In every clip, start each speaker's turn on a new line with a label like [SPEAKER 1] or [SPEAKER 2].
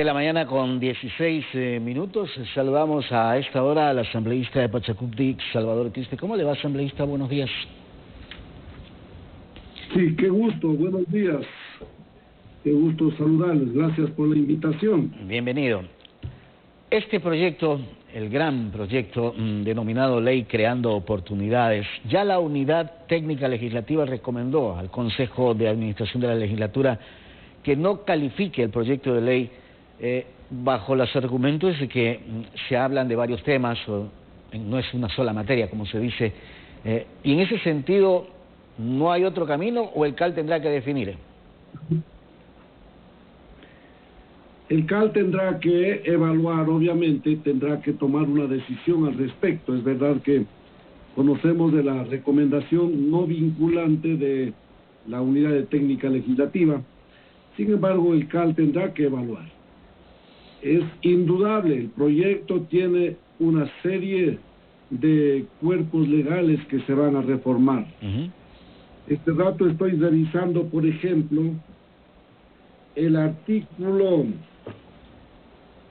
[SPEAKER 1] De la mañana con 16 minutos, saludamos a esta hora al asambleísta de Pachacutic, Salvador Quispe. ¿Cómo le va, asambleísta? Buenos días.
[SPEAKER 2] Sí, qué gusto, buenos días. Qué gusto saludarles, gracias por la invitación.
[SPEAKER 1] Bienvenido. Este proyecto, el gran proyecto denominado Ley Creando Oportunidades, ya la Unidad Técnica Legislativa recomendó al Consejo de Administración de la Legislatura que no califique el proyecto de ley bajo los argumentos de que se hablan de varios temas, no es una sola materia, como se dice, y en ese sentido, ¿no hay otro camino o el CAL tendrá que definir?
[SPEAKER 2] El CAL tendrá que evaluar, obviamente, tendrá que tomar una decisión al respecto. Es verdad que conocemos de la recomendación no vinculante de la Unidad de Técnica Legislativa, sin embargo, el CAL tendrá que evaluar. Es indudable, el proyecto tiene una serie de cuerpos legales que se van a reformar. Este rato estoy revisando, por ejemplo, el artículo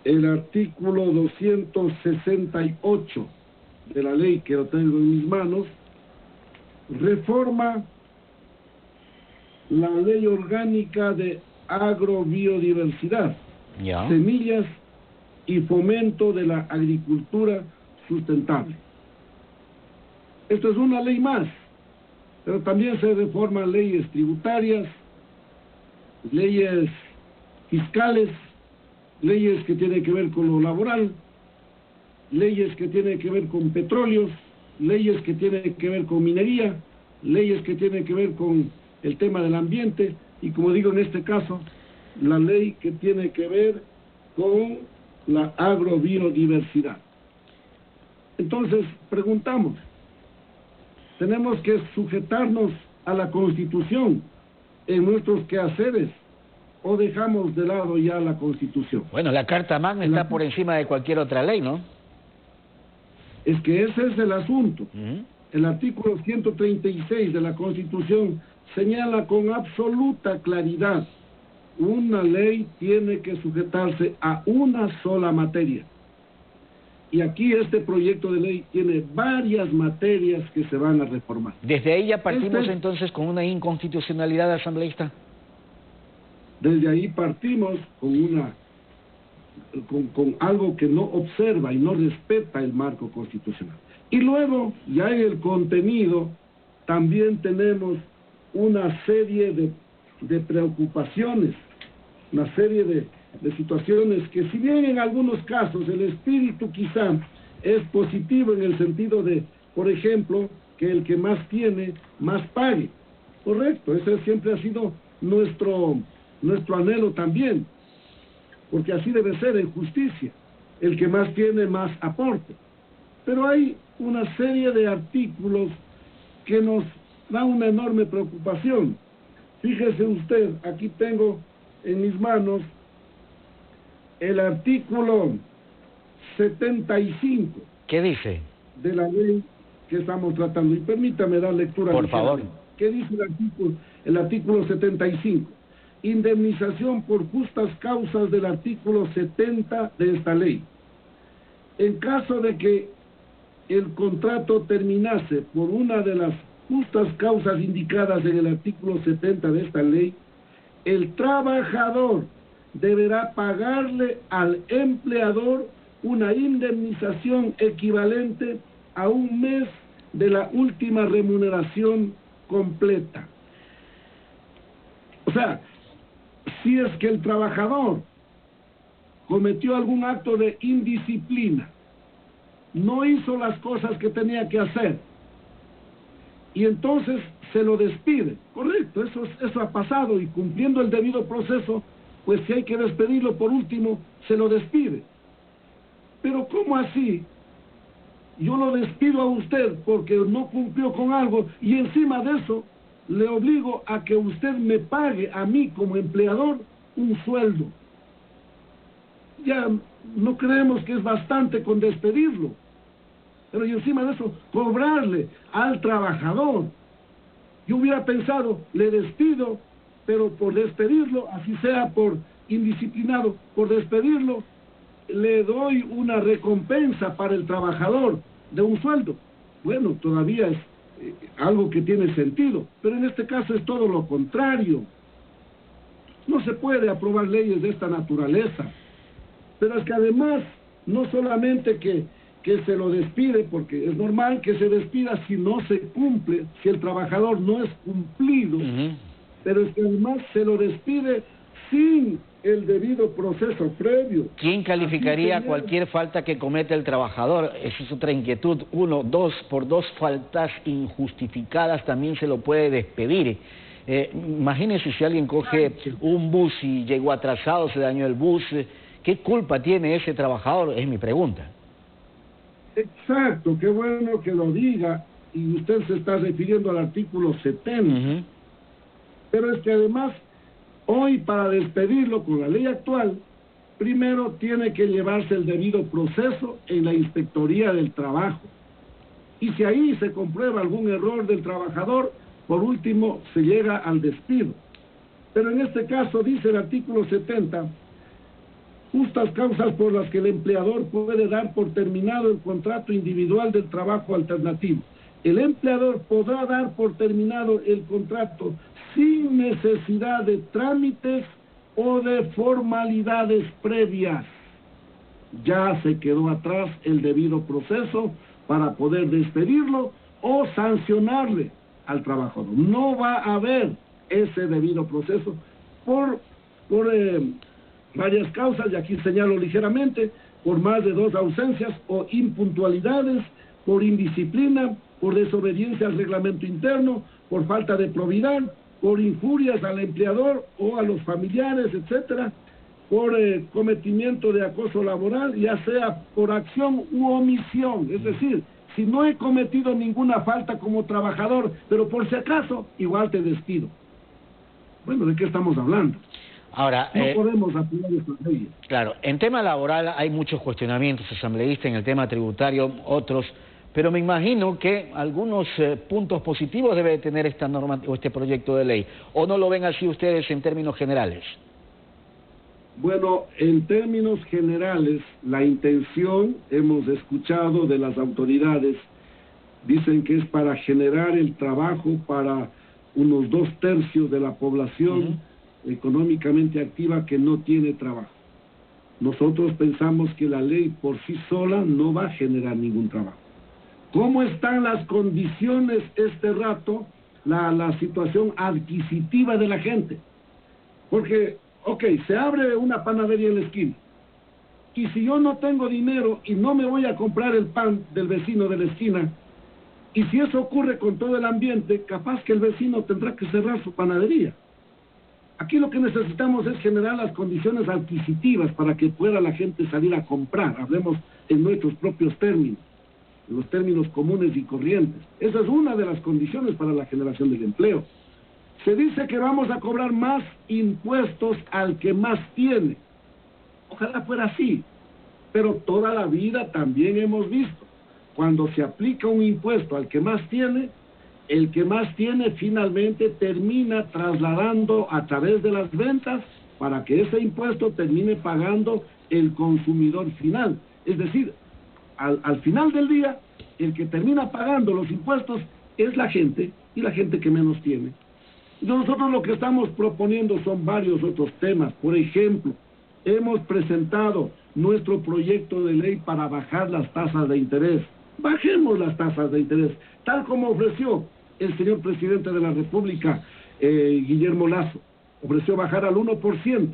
[SPEAKER 2] 268 de la ley, que lo tengo en mis manos, reforma la ley orgánica de agrobiodiversidad, semillas y fomento de la agricultura sustentable. Esto es una ley más, pero también se reforman leyes tributarias, leyes fiscales, leyes que tienen que ver con lo laboral, leyes que tienen que ver con petróleos, leyes que tienen que ver con minería, leyes que tienen que ver con el tema del ambiente y, como digo en este caso, la ley que tiene que ver con la agrobiodiversidad. Entonces, preguntamos, ¿tenemos que sujetarnos a la Constitución en nuestros quehaceres o dejamos de lado ya la Constitución?
[SPEAKER 1] Bueno, la Carta Magna está por encima de cualquier otra ley, ¿no?
[SPEAKER 2] Es que ese es el asunto. El artículo 136 de la Constitución señala con absoluta claridad: una ley tiene que sujetarse a una sola materia. Y aquí este proyecto de ley tiene varias materias que se van a reformar.
[SPEAKER 1] ¿Desde ahí ya partimos entonces con una inconstitucionalidad, asambleísta?
[SPEAKER 2] Desde ahí partimos con algo que no observa y no respeta el marco constitucional. Y luego, ya en el contenido, también tenemos una serie de preocupaciones, una serie de situaciones que, si bien en algunos casos el espíritu quizá es positivo en el sentido de, por ejemplo, que el que más tiene, más pague. Correcto, ese siempre ha sido nuestro anhelo también, porque así debe ser en justicia, el que más tiene, más aporte. Pero hay una serie de artículos que nos dan una enorme preocupación. Fíjese usted, aquí tengo en mis manos el artículo 75.
[SPEAKER 1] ¿Qué dice?
[SPEAKER 2] De la ley que estamos tratando. Y permítame dar lectura.
[SPEAKER 1] Por favor.
[SPEAKER 2] ¿Qué dice el artículo 75? Indemnización por justas causas del artículo 70 de esta ley. En caso de que el contrato terminase por una de las justas causas indicadas en el artículo 70 de esta ley, el trabajador deberá pagarle al empleador una indemnización equivalente a un mes de la última remuneración completa. O sea, si es que el trabajador cometió algún acto de indisciplina, no hizo las cosas que tenía que hacer, y entonces se lo despide, correcto, eso ha pasado, y cumpliendo el debido proceso, pues si hay que despedirlo, por último, se lo despide. Pero ¿cómo así? Yo lo despido a usted porque no cumplió con algo, y encima de eso le obligo a que usted me pague a mí como empleador un sueldo. Ya no creemos que es bastante con despedirlo, pero y encima de eso cobrarle al trabajador. Yo hubiera pensado, le despido, pero por despedirlo, así sea por indisciplinado, por despedirlo, le doy una recompensa para el trabajador de un sueldo. Bueno, todavía es algo que tiene sentido, pero en este caso es todo lo contrario. No se puede aprobar leyes de esta naturaleza. Pero es que además, no solamente que se lo despide, porque es normal que se despida si no se cumple, si el trabajador no es cumplido, pero es que además se lo despide sin el debido proceso previo.
[SPEAKER 1] ¿Quién calificaría cualquier falta que comete el trabajador? Esa es otra inquietud. Uno, dos, por dos faltas injustificadas también se lo puede despedir. Imagínese si alguien coge un bus y llegó atrasado, se dañó el bus, ¿qué culpa tiene ese trabajador? Es mi pregunta.
[SPEAKER 2] Exacto, qué bueno que lo diga, y usted se está refiriendo al artículo 70. Pero es que además, hoy para despedirlo con la ley actual, primero tiene que llevarse el debido proceso en la Inspectoría del Trabajo. Y si ahí se comprueba algún error del trabajador, por último se llega al despido. Pero en este caso dice el artículo 70, justas causas por las que el empleador puede dar por terminado el contrato individual del trabajo alternativo. El empleador podrá dar por terminado el contrato sin necesidad de trámites o de formalidades previas. Ya se quedó atrás el debido proceso para poder despedirlo o sancionarle al trabajador. No va a haber ese debido proceso por varias causas, y aquí señalo ligeramente, por más de 2 ausencias o impuntualidades, por indisciplina, por desobediencia al reglamento interno, por falta de probidad, por injurias al empleador o a los familiares, etcétera, por cometimiento de acoso laboral, ya sea por acción u omisión. Es decir, si no he cometido ninguna falta como trabajador, pero por si acaso, igual te despido. Bueno, ¿de qué estamos hablando?
[SPEAKER 1] Ahora,
[SPEAKER 2] no podemos aplicar estas leyes.
[SPEAKER 1] Claro, en tema laboral hay muchos cuestionamientos, asambleísta, en el tema tributario, otros, pero me imagino que algunos puntos positivos debe tener esta norma o este proyecto de ley, ¿o no lo ven así ustedes en términos generales?
[SPEAKER 2] Bueno, en términos generales, la intención, hemos escuchado de las autoridades, dicen que es para generar el trabajo para unos 2/3 de la población económicamente activa que no tiene trabajo. Nosotros pensamos que la ley por sí sola no va a generar ningún trabajo. ¿Cómo están las condiciones este rato, la situación adquisitiva de la gente? Porque, ok, se abre una panadería en la esquina, y si yo no tengo dinero y no me voy a comprar el pan del vecino de la esquina, y si eso ocurre con todo el ambiente, capaz que el vecino tendrá que cerrar su panadería. Aquí lo que necesitamos es generar las condiciones adquisitivas para que pueda la gente salir a comprar. Hablemos en nuestros propios términos, en los términos comunes y corrientes. Esa es una de las condiciones para la generación del empleo. Se dice que vamos a cobrar más impuestos al que más tiene. Ojalá fuera así, pero toda la vida también hemos visto, cuando se aplica un impuesto al que más tiene, el que más tiene finalmente termina trasladando a través de las ventas para que ese impuesto termine pagando el consumidor final. Es decir, al final del día, el que termina pagando los impuestos es la gente, y la gente que menos tiene. Nosotros lo que estamos proponiendo son varios otros temas. Por ejemplo, hemos presentado nuestro proyecto de ley para bajar las tasas de interés. Bajemos las tasas de interés, tal como ofreció el señor presidente de la República, Guillermo Lasso. Ofreció bajar al 1%.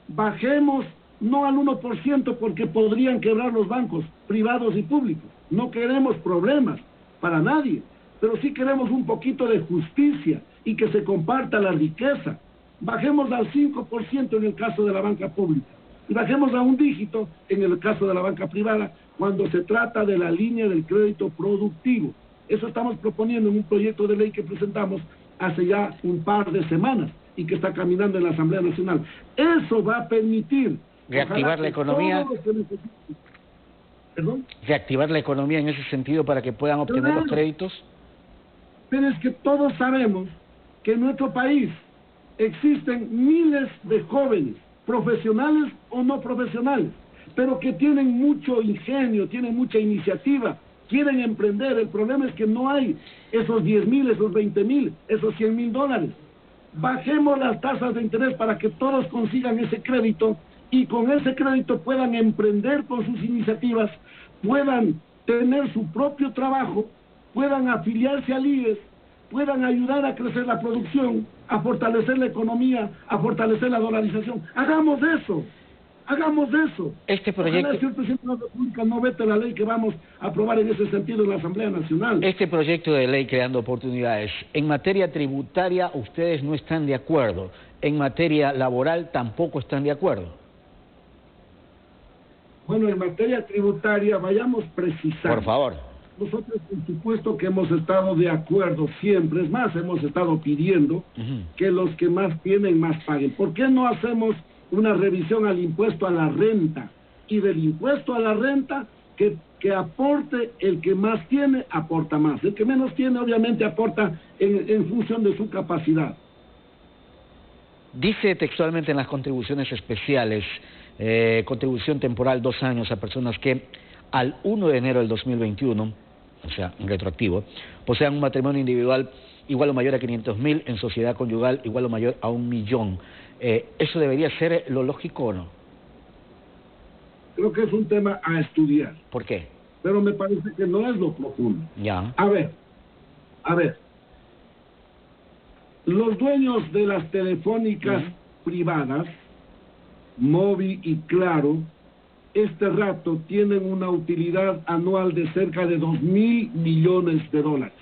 [SPEAKER 2] Bajemos no al 1% porque podrían quebrar los bancos privados y públicos. No queremos problemas para nadie, pero sí queremos un poquito de justicia y que se comparta la riqueza. Bajemos al 5% en el caso de la banca pública y bajemos a un dígito en el caso de la banca privada cuando se trata de la línea del crédito productivo. Eso estamos proponiendo en un proyecto de ley que presentamos hace ya un par de semanas y que está caminando en la Asamblea Nacional. Eso va a permitir
[SPEAKER 1] reactivar la economía.
[SPEAKER 2] ¿Perdón?
[SPEAKER 1] Reactivar la economía en ese sentido para que puedan obtener los créditos.
[SPEAKER 2] Pero es que todos sabemos que en nuestro país existen miles de jóvenes profesionales o no profesionales, pero que tienen mucho ingenio, tienen mucha iniciativa, quieren emprender. El problema es que no hay esos 10,000, esos 20,000, esos 100,000 dólares. Bajemos las tasas de interés para que todos consigan ese crédito y con ese crédito puedan emprender con sus iniciativas, puedan tener su propio trabajo, puedan afiliarse al IES, puedan ayudar a crecer la producción, a fortalecer la economía, a fortalecer la dolarización. Hagamos eso. Hagamos eso.
[SPEAKER 1] Este proyecto...
[SPEAKER 2] Ojalá, señor presidente de la República, no vete la ley que vamos a aprobar en ese sentido en la Asamblea Nacional.
[SPEAKER 1] Este proyecto de ley creando oportunidades, en materia tributaria ustedes no están de acuerdo, en materia laboral tampoco están de acuerdo.
[SPEAKER 2] Bueno, en materia tributaria vayamos precisando.
[SPEAKER 1] Por favor.
[SPEAKER 2] Nosotros, por supuesto, que hemos estado de acuerdo siempre, es más, hemos estado pidiendo que los que más tienen, más paguen. ¿Por qué no hacemos una revisión al impuesto a la renta? Y del impuesto a la renta, que aporte el que más tiene, aporta más. El que menos tiene, obviamente, aporta en función de su capacidad.
[SPEAKER 1] Dice textualmente en las contribuciones especiales, contribución temporal 2 años a personas que al 1 de enero del 2021, o sea, retroactivo, posean un matrimonio individual igual o mayor a 500,000, en sociedad conyugal igual o mayor a 1.000.000. ¿Eso debería ser lo lógico o no?
[SPEAKER 2] Creo que es un tema a estudiar.
[SPEAKER 1] ¿Por qué?
[SPEAKER 2] Pero me parece que no es lo profundo.
[SPEAKER 1] Ya.
[SPEAKER 2] A ver. Los dueños de las telefónicas privadas, Movi y Claro, este rato tienen una utilidad anual de cerca de 2,000 millones de dólares.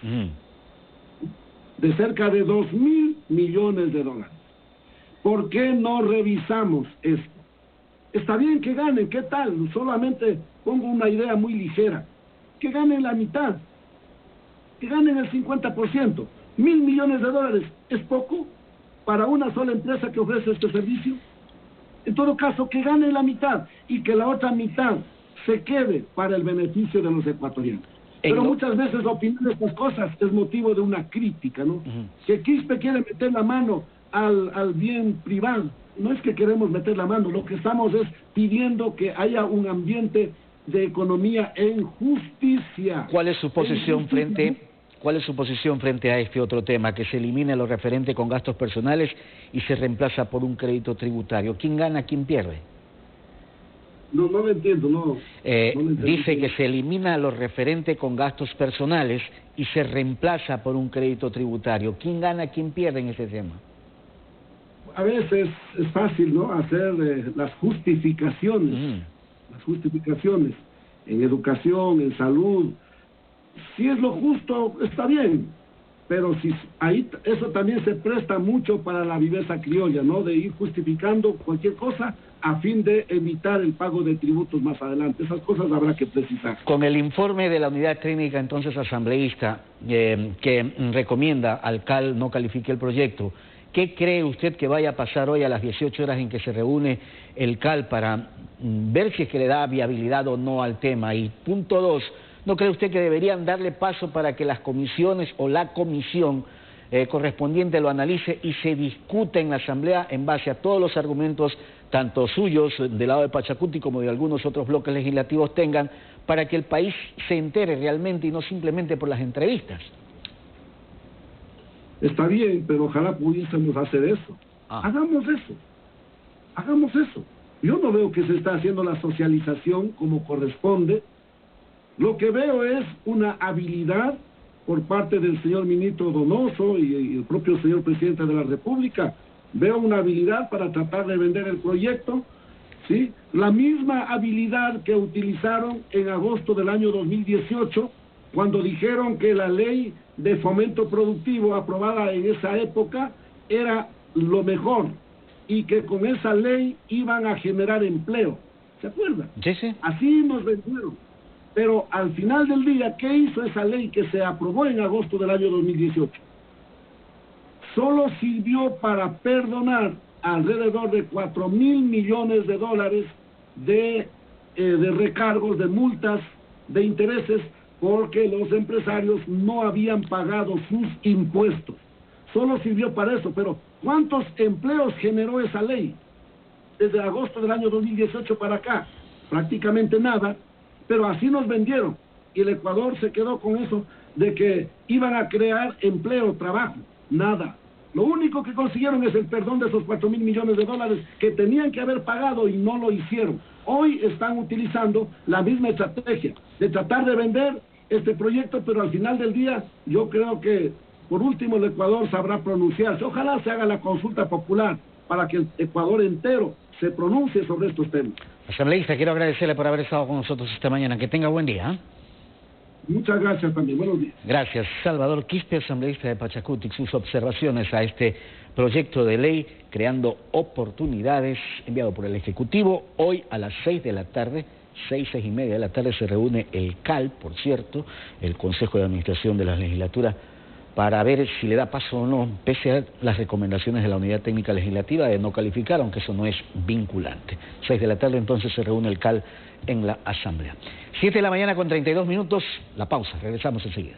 [SPEAKER 2] De cerca de 2,000 millones de dólares. ¿Por qué no revisamos esto? Está bien que ganen, ¿qué tal? Solamente pongo una idea muy ligera. Que ganen la mitad. Que ganen el 50%. 1,000 millones de dólares, ¿es poco para una sola empresa que ofrece este servicio? En todo caso, que ganen la mitad y que la otra mitad se quede para el beneficio de los ecuatorianos. Pero muchas veces opinar de estas cosas es motivo de una crítica, ¿no? Que Quispe quiere meter la mano al bien privado. No es que queremos meter la mano, lo que estamos es pidiendo que haya un ambiente de economía en justicia.
[SPEAKER 1] ¿Cuál es su posición frente a este otro tema, que se elimine lo referente con gastos personales y se reemplaza por un crédito tributario? ¿Quién gana, quién pierde?
[SPEAKER 2] No lo entiendo, no.
[SPEAKER 1] Dice que se elimina lo referente con gastos personales y se reemplaza por un crédito tributario. ¿Quién gana, quién pierde en ese tema?
[SPEAKER 2] A veces es fácil, ¿no?, hacer las justificaciones. Las justificaciones en educación, en salud. Si es lo justo, está bien. Pero si ahí eso también se presta mucho para la viveza criolla, ¿no?, de ir justificando cualquier cosa a fin de evitar el pago de tributos más adelante. Esas cosas habrá que precisar.
[SPEAKER 1] Con el informe de la unidad técnica, entonces, asambleísta, que recomienda al CAL no califique el proyecto, ¿qué cree usted que vaya a pasar hoy a las 18 horas en que se reúne el CAL para ver si es que le da viabilidad o no al tema? Y punto 2, ¿no cree usted que deberían darle paso para que las comisiones o la comisión correspondiente lo analice y se discute en la Asamblea en base a todos los argumentos, tanto suyos del lado de Pachacuti como de algunos otros bloques legislativos tengan, para que el país se entere realmente y no simplemente por las entrevistas?
[SPEAKER 2] Está bien, pero ojalá pudiésemos hacer eso. Hagamos eso. Yo no veo que se está haciendo la socialización como corresponde. Lo que veo es una habilidad por parte del señor ministro Donoso y el propio señor presidente de la República. Veo una habilidad para tratar de vender el proyecto, ¿sí? La misma habilidad que utilizaron en agosto del año 2018, cuando dijeron que la ley de fomento productivo aprobada en esa época era lo mejor y que con esa ley iban a generar empleo. ¿Se acuerdan?
[SPEAKER 1] Sí.
[SPEAKER 2] Así nos vendieron. Pero al final del día, ¿qué hizo esa ley que se aprobó en agosto del año 2018? Solo sirvió para perdonar alrededor de 4,000 millones de dólares de recargos, de multas, de intereses, porque los empresarios no habían pagado sus impuestos. Solo sirvió para eso, pero ¿cuántos empleos generó esa ley? desde agosto del año 2018 para acá, prácticamente nada, pero así nos vendieron. Y el Ecuador se quedó con eso de que iban a crear empleo, trabajo, nada. Lo único que consiguieron es el perdón de esos 4.000 millones de dólares que tenían que haber pagado y no lo hicieron. Hoy están utilizando la misma estrategia de tratar de vender este proyecto, pero al final del día yo creo que por último el Ecuador sabrá pronunciarse. Ojalá se haga la consulta popular para que el Ecuador entero se pronuncie sobre estos temas.
[SPEAKER 1] Asambleísta, quiero agradecerle por haber estado con nosotros esta mañana. Que tenga buen día.
[SPEAKER 2] Muchas gracias también. Buenos días.
[SPEAKER 1] Gracias. Salvador Quispe, asambleísta de Pachacutic, sus observaciones a este proyecto de ley creando oportunidades enviado por el Ejecutivo. Hoy a las 6 de la tarde, 6:30 de la tarde, se reúne el CAL, por cierto, el Consejo de Administración de la Legislatura, para ver si le da paso o no, pese a las recomendaciones de la Unidad Técnica Legislativa de no calificar, aunque eso no es vinculante. 6 de la tarde entonces se reúne el CAL en la Asamblea. 7 de la mañana con 32 minutos, la pausa, regresamos enseguida.